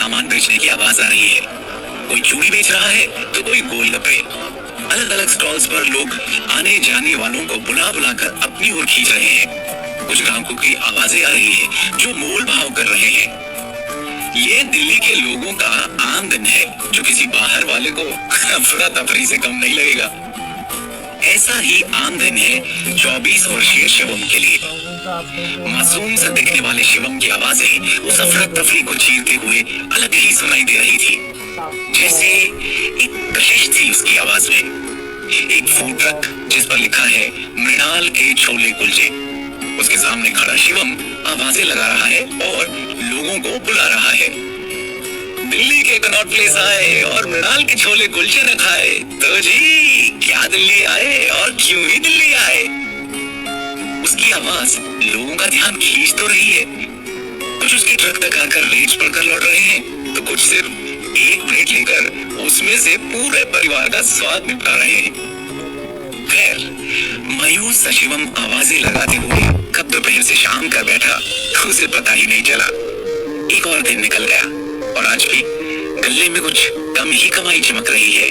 सामान बेचने की आवाज आ रही है। कोई चूड़ी बेच रहा है तो कोई गोलगप्पे। अलग अलग स्टॉल्स पर लोग आने जाने वालों को बुला बुला कर अपनी ओर खींच रहे हैं। कुछ ग्राहकों की आवाजें आ रही है जो मोल भाव कर रहे हैं। ये दिल्ली के लोगों का आम दिन है जो किसी बाहर वाले को अफरा तफरी से कम नहीं लगेगा। ऐसा ही आम दिन है 24 वर्षीय शिवम के लिए। मासूम सा दिखने वाले शिवम की आवाजें उस अफरा तफरी को चीरते हुए अलग ही सुनाई दे रही थी। जैसे एक कशिश थी उसकी आवाज में। एक फूड ट्रक जिस पर लिखा है मृणाल के छोले कुलचे, उसके सामने खड़ा शिवम आवाजें लगा रहा है और लोगों को बुला रहा है। दिल्ली के कनॉट प्लेस आए और मृणाल के छोले कुलचे न खाए तो जी क्या दिल्ली आए और क्यों ही दिल्ली आए। उसकी आवाज लोगों का ध्यान खींच तो रही है। कुछ उसकी ट्रक तक आकर रेज पढ़कर लौट रहे हैं तो कुछ सिर्फ एक प्लेट लेकर उसमें से पूरे परिवार का स्वाद निपटा रहे हैं। खैर मायूस सा शिवम आवाजें लगाते हुए कब दोपहर से शाम कर बैठा तो उसे पता ही नहीं चला। एक और दिन निकल गया और आज भी गले में कुछ कम ही कमाई चमक रही है।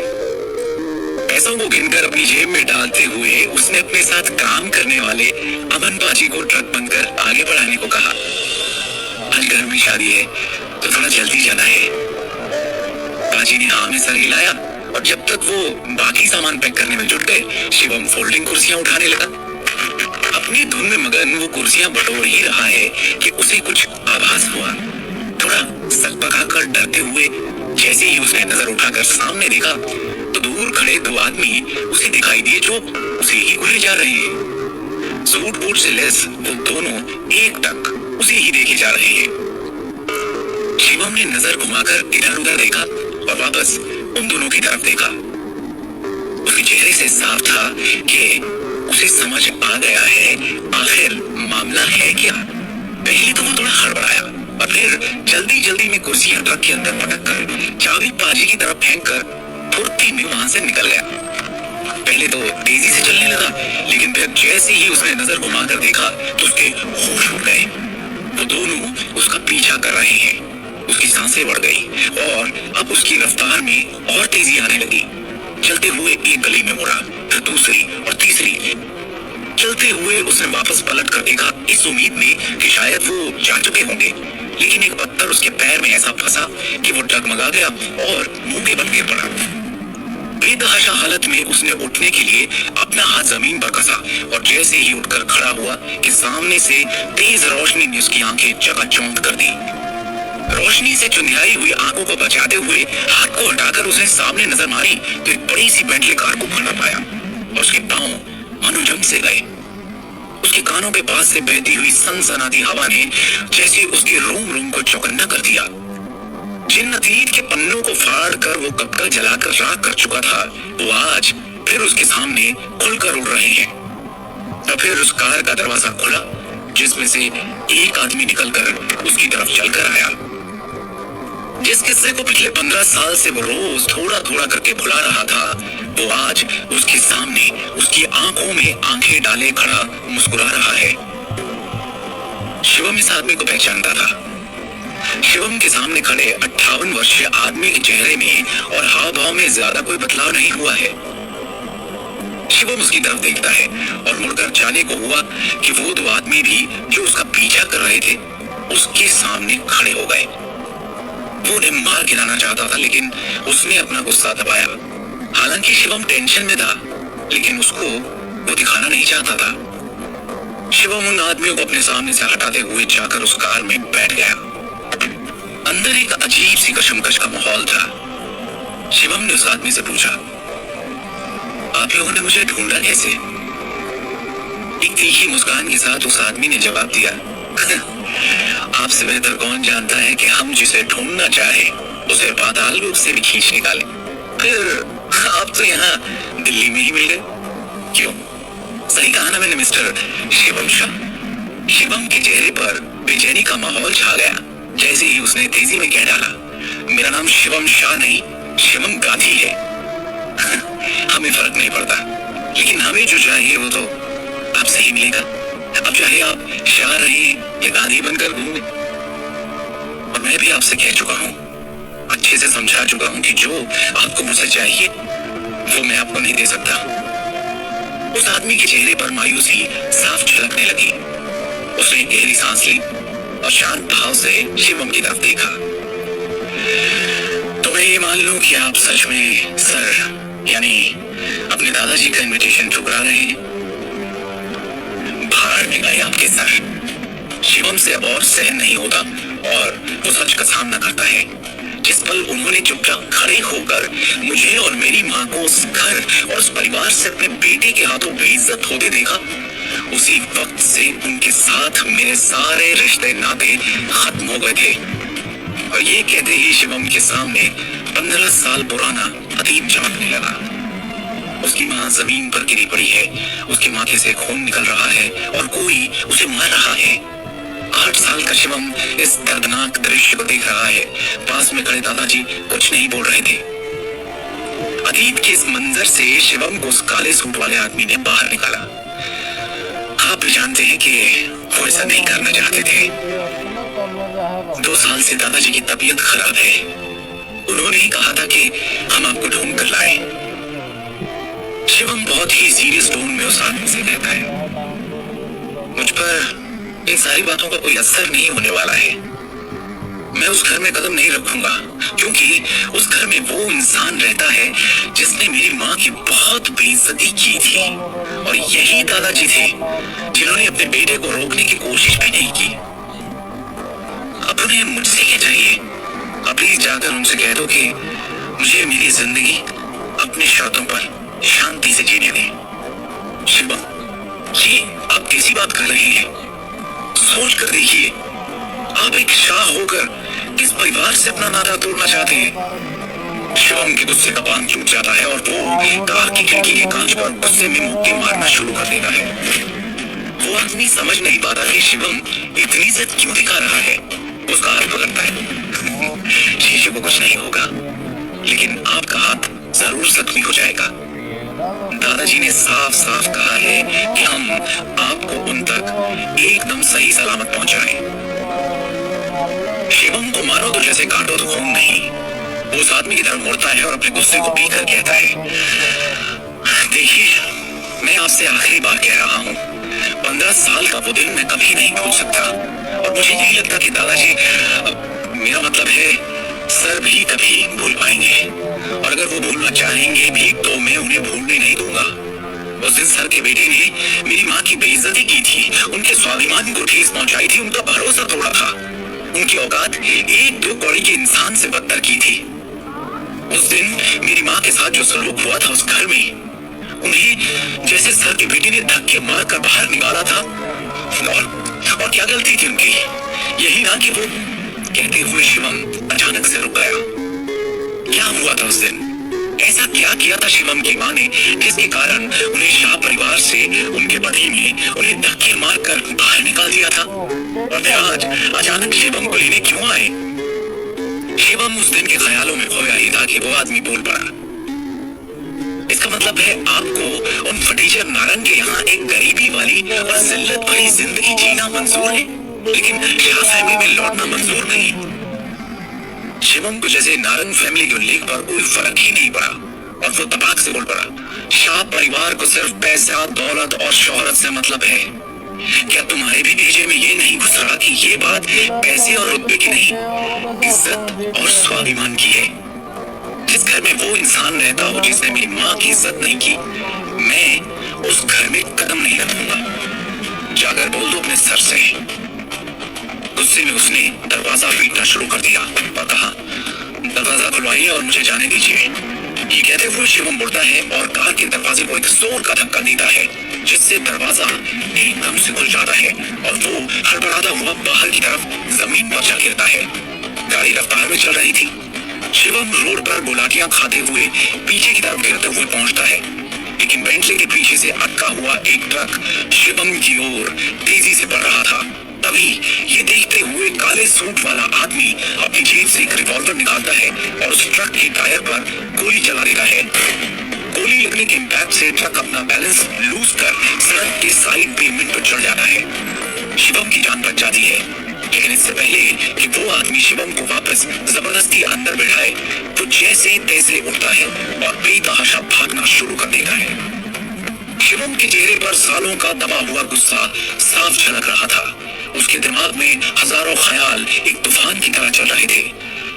पैसों को गिनकर अपनी जेब में डालते हुए उसने अपने साथ काम करने वाले अमन पाजी को ट्रक बंद कर आगे बढ़ाने को कहा। आज घर में शादी है तो थोड़ा जल्दी जाना है। पाजी ने हाँ में सर हिलाया और जब तक वो बाकी सामान पैक करने में जुट गए शिवम फोल्डिंग कुर्सियां उठाने लगा। अपनी धुन में मगन वो कुर्सियां बटोर ही रहा है कि उसे कुछ आभास हुआ। थोड़ा सकपका कर डरते हुए जैसे ही उसने नजर उठाकर सामने देखा तो दूर खड़े दो आदमी उसे दिखाई दिए जो उसे ही घूरे जा रहे हैं। सूट बूट से लेस वो दोनों एक टक उसे ही देखे जा रहे हैं। शिवम ने नजर घुमाकर इधर उधर देखा और वापस उन दोनों की तरफ देखा। उसके चेहरे से साफ था कि उसे समझ आ गया है आखिर मामला है क्या। पहले तो वो थोड़ा हड़बड़ाया और फिर जल्दी जल्दी में कुर्सियां ट्रक के अंदर पटक कर चाबी पाजी की तरफ फेंक कर फुर्ती में वहां से निकल गया। पहले तो तेजी से चलने लगा लेकिन फिर जैसे ही उसने नजर घुमाकर देखा तो उसके होश उड़ गए। वो दोनों उसका पीछा कर रहे हैं। उसकी सांसें बढ़ गई और अब उसकी रफ्तार में और तेजी आने लगी। चलते हुए एक गली में मुड़ा फिर दूसरी और तीसरी। चलते हुए उसने वापस पलट कर देखा इस उम्मीद में कि शायद वो जा चुके होंगे, लेकिन एक पत्थर उसके पैर में ऐसा फंसा कि वो डगमगा गया और मुंह के बन के पड़ा। बेतहाशा हालत में उसने उठने के लिए अपना हाथ जमीन पर कसा और जैसे ही उठकर खड़ा हुआ कि सामने से तेज रोशनी ने उसकी आंखें चकाचौंध कर दी। रोशनी से चुंधियाई हुई आंखों को बचाते हुए हाथ को हटाकर उसने सामने नजर मारी तो एक बड़ी सी बेंटली कार को खड़ा पाया और उसके पांव मानो जम से गए। उसके कानों के पास से बहती हुई सनसनाती हवा ने जैसे उसके रोम रोम को चौकन्ना कर दिया। जिन अतीत के पन्नों को फाड़ कर वो कब तक जलाकर राख कर चुका था वो आज फिर उसके सामने खुलकर उड़ रहे हैं। और फिर उस कार का दरवाजा खुला जिसमें से एक आदमी निकलकर उसकी तरफ चलकर आया। जिस किस्से को पिछले 15 साल से वो रोज थोड़ा थोड़ा करके भुला रहा था वो आज उसके सामने उसकी आंखों में आंखें डाले खड़ा मुस्कुरा रहा है। शिवम इस आदमी को पहचानता था। शिवम के सामने खड़े 58 वर्षीय आदमी के चेहरे में और हाव भाव में ज्यादा कोई बदलाव नहीं हुआ है। शिवम उसकी तरफ देखता है और मुड़कर जाने को हुआ कि वो दो आदमी भी जो उसका पीछा कर रहे थे उसके सामने खड़े हो गए। वो उन्हें मार गिराना चाहता था लेकिन उसने अपना गुस्सा दबाया। हालांकि शिवम टेंशन में था लेकिन उसको वो दिखाना नहीं चाहता था। शिवम उन आदमियों को अपने सामने से हटाते हुए जाकर उस कार में बैठ गया। अंदर एक अजीब सी कशमकश का माहौल था। शिवम ने उस आदमी से पूछा, आप लोगों ने मुझे ढूंढा कैसे? एक तीखी मुस्कान के साथ उस आदमी ने जवाब दिया, आपसे बेहतर कौन जानता है कि हम जिसे ढूंढना चाहे उसे पाताल लोक से भी खींच निकाले। फिर आप तो यहाँ दिल्ली में ही मिल गए। क्यों? सही कहा ना मैंने मिस्टर शिवम शाह। शिवम के चेहरे पर बेचैनी का माहौल छा गया जैसे ही उसने तेजी में कह डाला, मेरा नाम शिवम शाह नहीं शिवम गांधी है। हमें फर्क नहीं पड़ता लेकिन हमें जो चाहिए वो तो आपसे ही मिलेगा। अब चाहे आप शाह रहे या गांधी बनकर घूमे। और मैं भी आपसे कह चुका हूं अच्छे से समझा चुका हूँ कि जो आपको मुझसे चाहिए वो मैं आपको नहीं दे सकता। उस आदमी के चेहरे पर मायूसी साफ झलकने लगी। उसने गहरी सांस ली और शांत भाव से शिवम की तरफ देखा। तो मैं ये मान लूं कि आप सच में सर यानी अपने दादाजी का इनविटेशन ठुकरा रहे हैं। बाहर में गए आपके सर। शिवम से अब और सहन नहीं होता और वो सच का सामना करता है। जिस पल उन्होंने चुपचाप खड़े होकर मुझे और मेरी माँ को उस घर और उस परिवार से अपने बेटे के हाथों बेइज्जत होते देखा, उसी वक्त से उनके साथ मेरे सारे रिश्ते नाते खत्म हो गए थे। और ये कहते ही शिवम के सामने 15 साल पुराना अतीत चमकने लगा। उसकी माँ जमीन पर गिरी पड़ी है, उसके माथे से खून निकल रहा है और कोई उसे मार रहा है। 8 साल का शिवम इस दर्दनाक दृश्य को देख रहा है। पास में खड़े दादाजी कुछ नहीं बोल रहे थे। अतीत के इस मंजर से शिवम को उस काले सूट वाले आदमी ने बाहर निकाला। आप भी जानते हैं कि वो ऐसा नहीं करना चाहते थे। 2 साल से दादाजी की तबीयत खराब है। उन्होंने ही कहा था कि हम आपको ढूंढ कर लाए। शिवम बहुत ही सीरियस टोन में उस आदमी से कहता है, मुझ पर इन सारी बातों का कोई असर नहीं होने वाला है। मैं उस घर में कदम नहीं रखूंगा क्योंकि उस घर में वो इंसान रहता है जिसने मेरी माँ की बहुत बेइज्जती की थी। और यही दादाजी थे जिन्होंने अपने बेटे को रोकने की कोशिश भी नहीं की। अब उन्हें मुझसे क्या चाहिए? अब प्लीज जाकर उनसे कह दो कि मुझे मेरी जिंदगी अपने शर्तों पर शांति से जीने दें। शिवम, ये आप कैसी बात कर रहे हैं? सोच कर देखिए, आप एक शाह होकर किस परिवार से अपना नाता तोड़ना चाहते हैं? शिवम के गुस्से का बांध टूट जाता है और वो कार की खिड़की के कांच पर गुस्से में मुक्के मारना शुरू कर देता है। वो आदमी समझ नहीं पाता कि शिवम इतनी जिद क्यों दिखा रहा है। उसका हाथ पकड़ता है। शीशे को कुछ नहीं होगा, लेकिन आपका हाथ जरूर जख्मी हो जाएगा। दादाजी ने साफ साफ कहा है कि हम आपको उन तक एकदम सही सलामत पहुंचाएं। शिवम को मारो तो जैसे काटो तो खून नहीं। वो उस आदमी की तरफ मुड़ता है और अपने गुस्से को पीकर कहता है, देखिए, मैं आपसे आखिरी बार कह रहा हूँ, 15 साल का वो दिन मैं कभी नहीं भूल सकता। और मुझे नहीं लगता कि दादाजी, मेरा मतलब है सर, भी कभी भूल पाएंगे। और अगर वो भूलना चाहेंगे भी तो मैं उन्हें भूलने नहीं दूंगा। उस दिन सर के बेटे ने मेरी माँ की बेइज्जती की थी, उनके स्वाभिमान को ठेस पहुंचाई थी, उनका भरोसा तोड़ा था। उनकी औकात 1-2 कौड़ी के इंसान से बदतर की थी। उस दिन मेरी माँ के साथ जो सलूक हुआ था उस घर में, उन्हें जैसे सर के बेटे ने धक्के मारकर बाहर निकाला था। और क्या गलती थी उनकी? यही ना कि वो कहते हुए शिवम अचानक से रुक गया। क्या हुआ था उस दिन? ऐसा क्या किया था शिवम की माँ ने जिसके कारण उन्हें शाह परिवार से उनके पति ने उन्हें धक्के मारकर बाहर निकाल दिया था? और वे आज अचानक शिवम को लेने क्यों आए? शिवम उस दिन के ख्यालों में खोया ही था कि वो आदमी बोल पड़ा। इसका मतलब है आपको उन फटीचर नारंग के यहाँ एक गरीबी वाली और जिल्लत भरी जिंदगी जीना मंजूर है, लेकिन शाह फैमिली में लौटना मंजूर नहीं। शिवम को जैसे नारंग फैमिली के उल्लेख पर कोई फर्क ही नहीं पड़ा और वो तबाक से बोल पड़ा, शाह परिवार को सिर्फ पैसा, दौलत और शोहरत से मतलब है। क्या तुम्हारे भी भेजे में ये नहीं घुस रहा कि ये बात पैसे और रुतबे की नहीं, इज्जत और स्वाभिमान की है? जिस घर में वो इंसान रहता हो जिसने मेरी माँ की इज्जत नहीं की, मैं उस घर में कदम नहीं रखूंगा। जाकर बोल दो अपने सर से। गुस्से में उसने दरवाजा पीटना शुरू कर दिया और कहा, दरवाजा खुलवाइए और मुझे जाने दीजिए। ये कहते हुए शिवम मुड़ता है और कार के दरवाजे को एक जोर का धक्का देता है, जिससे दरवाजा एकदम से खुल जाता है और वो हड़बड़ाता हुआ बाहर की तरफ जमीन पर जा गिरता है। गाड़ी रफ्तार में चल रही थी। शिवम रोड पर गुलाटियां खाते हुए पीछे की तरफ गिरते हुए पहुंचता है, लेकिन बेंटली के पीछे से अटका हुआ एक ट्रक शिवम की ओर तेजी से बढ़ रहा था। तभी ये देखते हुए काले सूट वाला आदमी अपनी जेब से एक रिवॉल्वर निकालता है और उस ट्रक के टायर पर गोली चला देता है। गोली लगने के इम्पैक्ट से ट्रक अपना बैलेंस लूज कर सड़क के साइड पेमेंट पर चढ़ जाता है। शिवम की जान बच जाती है। लेकिन इससे पहले कि वो आदमी शिवम को वापस जबरदस्ती अंदर बैठाए, तो जैसे तैसे उठता है और बेतहाशा भागना शुरू कर देता है। शिवम के चेहरे पर सालों का दबा हुआ गुस्सा साफ झलक रहा था। उसके दिमाग में हजारों ख्याल एक तूफान की तरह चल रहे थे।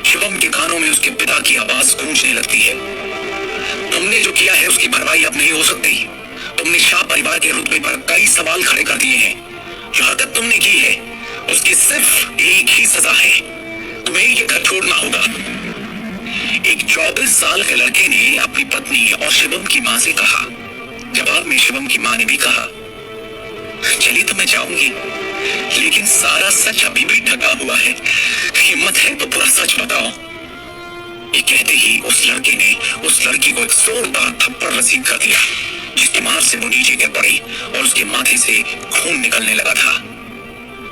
शिवम के कानों में उसके पिता की आवाज गूंजने लगती है। तुमने जो किया है उसकी भरपाई अब नहीं हो सकती। तुमने शाह परिवार के रुतबे पर कई सवाल खड़े कर दिए हैं। जो हरकत तुमने की है उसकी सिर्फ एक ही सजा है, तुम्हें ये घर छोड़ना होगा। एक 24 साल के लड़के ने अपनी पत्नी और शिवम की मां से कहा। जवाब में शिवम की मां ने भी कहा, चलिए तो मैं जाऊंगी, लेकिन सारा सच अभी भी ढका हुआ है। हिम्मत है तो पूरा सच बताओ। ये कहते ही उस लड़के ने उस लड़की को एक जोरदार थप्पड़ रसीद कर दिया, जिसकी मार से वो नीचे गिर पड़ी और उसके माथे से खून निकलने लगा था।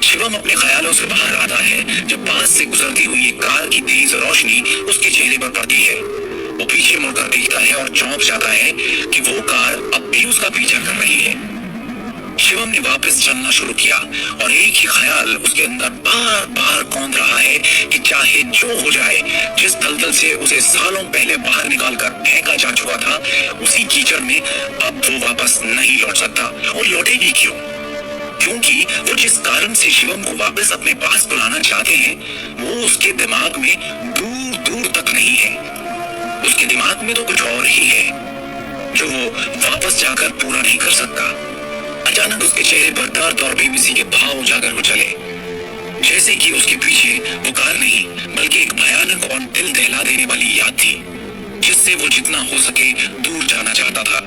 शिवम अपने ख्यालों से बाहर आता है जब पास से गुजरती हुई एक कार की तेज रोशनी उसके चेहरे पर पड़ती है। वो पीछे मुड़कर देखता है और चौंक जाता है कि वो कार अब भी उसका पीछा कर रही है। शिवम ने वापस चलना शुरू किया और एक ही ख्याल उसके अंदर बार बार कौंध रहा है कि चाहे जो हो जाए, जिस दलदल से उसे सालों पहले बाहर निकालकर फेंका जा चुका था, उसी कीचड़ में अब वो वापस नहीं लौट सकता। और लौटेगी क्यों? क्योंकि वो जिस कारण से शिवम को वापस अपने पास बुलाना चाहते हैं, वो उसके दिमाग में दूर दूर तक नहीं है। उसके दिमाग में तो कुछ और ही है जो वो वापस जाकर पूरा नहीं कर सकता। अचानक उसके चेहरे पर दर्द और बेबसी के भाव उजागर हो चले, जैसे कि उसके पीछे वो कार नहीं बल्कि एक भयानक और दिल दहला देने वाली याद थी, जिससे वो जितना हो सके दूर जाना चाहता था।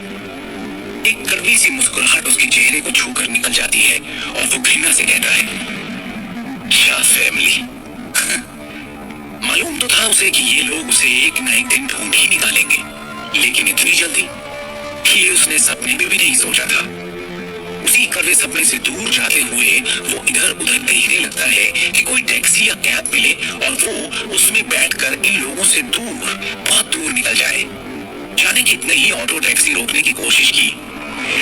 एक कड़वी सी मुस्कुराहट उसके चेहरे को छूकर निकल जाती है और वो घृणा से कहता है, शाह फैमिली। मालूम तो था उसे कि ये लोग उसे एक न एक दिन ढूंढ ही निकालेंगे, लेकिन इतनी जल्दी ये उसने सपने में भी नहीं सोचा था। उसी कड़वे सपने से दूर जाते हुए वो इधर उधर देखने लगता है कि कोई टैक्सी या कैब मिले और वो उसमें बैठकर इन लोगों से दूर, बहुत दूर निकल जाए। जाने कितने ही ऑटो टैक्सी रोकने की कोशिश की,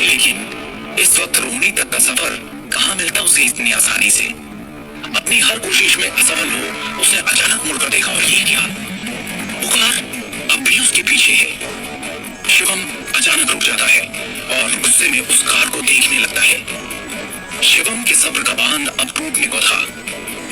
लेकिन इस वक्त रोहनी तक का सफर कहाँ मिलता उसे इतनी आसानी से। अपनी हर कोशिश में असफल हो उसने अचानक मुड़कर देखा और ये क्या, वो कार अब भी उसके पीछे है। शिवम अचानक रुक जाता है और गुस्से में उस कार को देखने लगता है। शिवम के सब्र का बांध अब टूटने को था।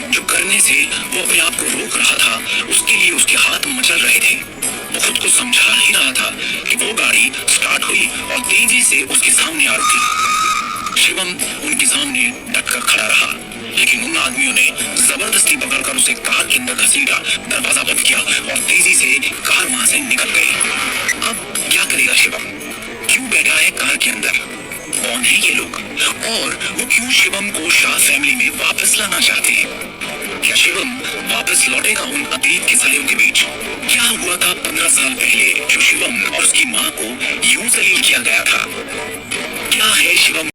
जो करने से वो अपने आप को रोक रहा था, उसके लिए उसके हाथ मचल रहे थे। वो खुद को समझा ही रहा था कि वो गाड़ी स्टार्ट हुई और तेजी से उसके सामने आ रुकी। शिवम उनके सामने डटकर खड़ा रहा, लेकिन उन आदमियों ने जबरदस्ती पकड़कर उसे कार के अंदर घसीटा, दरवाजा बंद किया और तेजी से कार वहां से निकल गई। अब क्या करेगा शिवम? क्यों बैठा है कार के अंदर? कौन है ये लोग और वो क्यों शिवम को शाह फैमिली में वापस लाना चाहते हैं? क्या शिवम वापस लौटेगा उन अतीत के सायों के बीच? क्या हुआ था 15 साल पहले जो शिवम और उसकी माँ को यूं जलील किया गया था? क्या है शिवम